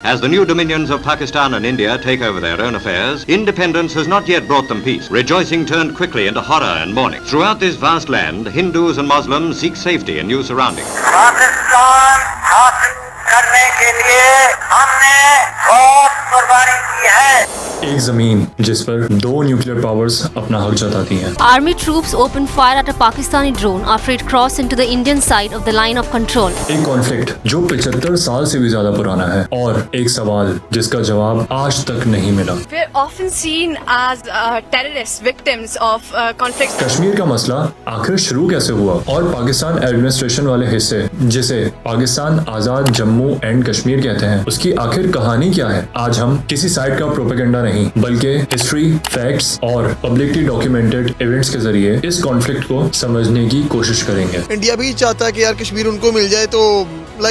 As the new dominions of Pakistan and India take over their own affairs, independence has not yet brought them peace. Rejoicing turned quickly into horror and mourning. Throughout this vast land, Hindus and Muslims seek safety in new surroundings. Pakistan हासिल करने के लिए हमने बहुत कुर्बानी की है। एक जमीन जिस पर दो न्यूक्लियर पावर्स अपना हक जताती हैं। Army troops opened fire at a Pakistani drone after it crossed into the Indian side of the line of control. एक कॉन्फ्लिक्ट जो 75 साल से भी ज्यादा पुराना है और एक सवाल जिसका जवाब आज तक नहीं मिला। We're often seen as terrorist victims of conflicts. Kashmir का मसला आखिर शुरू कैसे हुआ और पाकिस्तान एडमिनिस्ट्रेशन वाले हिस्से जिसे पाकिस्तान आजाद जम्मू एंड कश्मीर कहते हैं उसकी आखिर कहानी क्या है। आज हम किसी साइड का प्रोपेगेंडा नहीं बल्कि हिस्ट्री, फैक्ट्स और पब्लिकली डॉक्यूमेंटेड इवेंट्स के जरिए इस कॉन्फ्लिक्ट को समझने की कोशिश करेंगे। इंडिया भी चाहता है कि यार कश्मीर उनको मिल जाए तो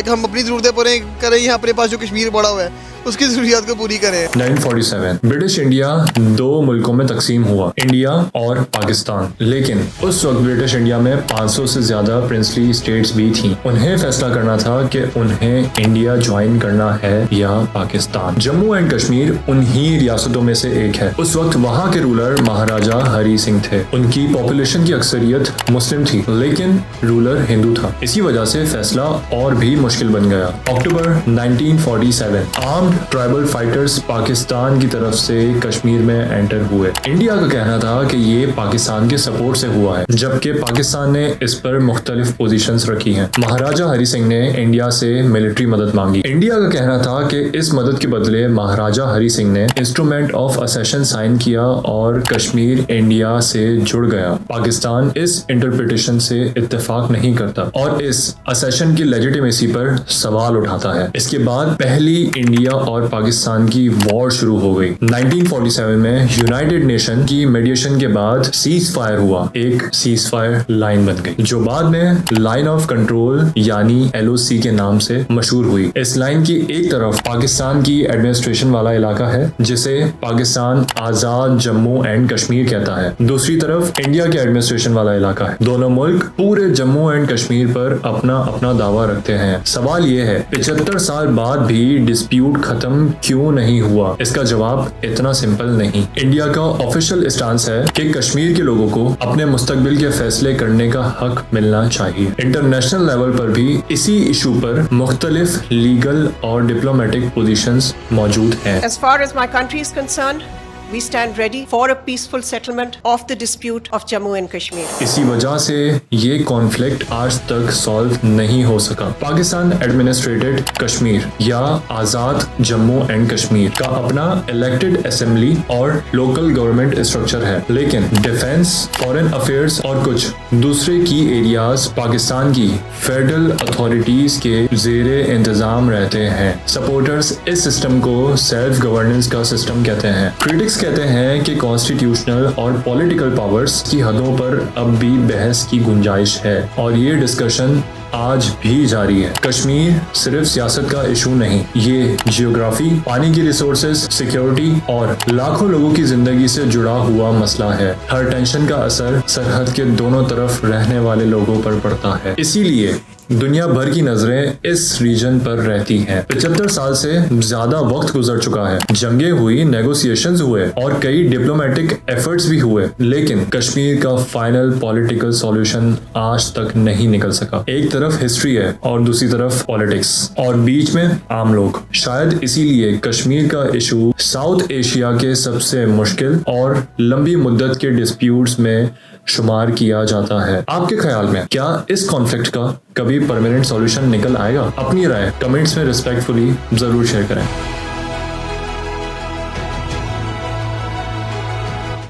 हम अपनी जरूरतें पूरी करें, यहाँ अपने पास जो कश्मीर पड़ा हुआ है उसकी जरूरियात को पूरी करें। 1947 ब्रिटिश इंडिया दो मुल्कों में तकसीम हुआ, इंडिया और पाकिस्तान। लेकिन उस वक्त ब्रिटिश इंडिया में 500 से ज्यादा प्रिंसली स्टेट्स भी थीं। उन्हें फैसला करना था कि उन्हें इंडिया ज्वाइन करना है या पाकिस्तान। जम्मू एंड कश्मीर उन्हीं रियासतों में से एक है। उस वक्त वहाँ के रूलर महाराजा हरी सिंह थे। उनकी पॉपुलेशन की अक्सरियत मुस्लिम थी लेकिन रूलर हिंदू था। इसी वजह से फैसला और भी मुश्किल बन गया। अक्टूबर 1947 आर्म्ड ट्राइबल फाइटर्स पाकिस्तान की तरफ से कश्मीर में एंटर हुए। इंडिया का कहना था कि ये पाकिस्तान के सपोर्ट से हुआ है जबकि पाकिस्तान ने इस पर मुख्तलिफ पोजीशंस रखी हैं। महाराजा हरी सिंह ने इंडिया से मिलिट्री मदद मांगी। इंडिया का कहना था कि इस मदद के बदले महाराजा हरी सिंह ने इंस्ट्रूमेंट ऑफ असेशन साइन किया और कश्मीर इंडिया से जुड़ गया। पाकिस्तान इस इंटरप्रिटेशन से इत्तेफाक नहीं करता और इस असेशन की लेजिटिमेसी पर सवाल उठाता है। इसके बाद पहली इंडिया और पाकिस्तान की वॉर शुरू हो गई। 1947 में यूनाइटेड नेशन की मेडिएशन के बाद सीज फायर हुआ, एक सीज फायर लाइन बन गई जो बाद में लाइन ऑफ कंट्रोल यानी LOC के नाम से मशहूर हुई। इस लाइन की एक तरफ पाकिस्तान की एडमिनिस्ट्रेशन वाला इलाका है जिसे पाकिस्तान आजाद जम्मू एंड कश्मीर कहता है, दूसरी तरफ इंडिया के एडमिनिस्ट्रेशन वाला इलाका है। दोनों मुल्क पूरे जम्मू एंड कश्मीर पर अपना अपना दावा रखते हैं। सवाल ये है 75 साल बाद भी डिस्प्यूट खत्म क्यों नहीं हुआ। इसका जवाब इतना सिंपल नहीं। इंडिया का ऑफिशियल स्टांस है कि कश्मीर के लोगों को अपने मुस्तकबिल के फैसले करने का हक मिलना चाहिए। इंटरनेशनल लेवल पर भी इसी इशू पर मुख्तलिफ लीगल और डिप्लोमेटिक पोजीशंस मौजूद हैं। As far as my country is concerned, we stand ready for a peaceful settlement of the dispute of Jammu and Kashmir. इसी वजह से ये कॉन्फ्लिक्ट आज तक सॉल्व नहीं हो सका। पाकिस्तान एडमिनिस्ट्रेटेड कश्मीर या आजाद जम्मू एंड कश्मीर का अपना इलेक्टेड असेंबली और लोकल गवर्नमेंट स्ट्रक्चर है, लेकिन डिफेंस, फॉरेन अफेयर्स और कुछ दूसरे की एरियाज पाकिस्तान की फेडरल अथॉरिटीज के जेरे इंतजाम रहते हैं। सपोर्टर्स इस सिस्टम को सेल्फ गवर्नेंस का सिस्टम कहते हैं। क्रिटिक्स कहते हैं कि कॉन्स्टिट्यूशनल और पॉलिटिकल पावर्स की हदों पर अब भी बहस की गुंजाइश है और ये डिस्कशन आज भी जारी है। कश्मीर सिर्फ सियासत का इशू नहीं, ये जियोग्राफी, पानी की रिसोर्सेज, सिक्योरिटी और लाखों लोगों की जिंदगी से जुड़ा हुआ मसला है। हर टेंशन का असर सरहद के दोनों तरफ रहने वाले लोगों पर पड़ता है। इसीलिए दुनिया भर की नजरें इस रीजन पर रहती हैं। 75 साल से ज्यादा वक्त गुजर चुका है, जंगें हुई, नेगोशिएशंस हुए और कई डिप्लोमेटिक एफर्ट्स भी हुए, लेकिन कश्मीर का फाइनल पॉलिटिकल सॉल्यूशन आज तक नहीं निकल सका। एक तरफ हिस्ट्री है और दूसरी तरफ पॉलिटिक्स और बीच में आम लोग। शायद इसीलिए कश्मीर का इशू साउथ एशिया के सबसे मुश्किल और लंबी मुद्दत के डिस्प्यूट्स में शुमार किया जाता है। आपके ख्याल में क्या इस कॉन्फ्लिक्ट का कभी परमानेंट सॉल्यूशन निकल आएगा? अपनी राय कमेंट्स में रिस्पेक्टफुली जरूर शेयर करें।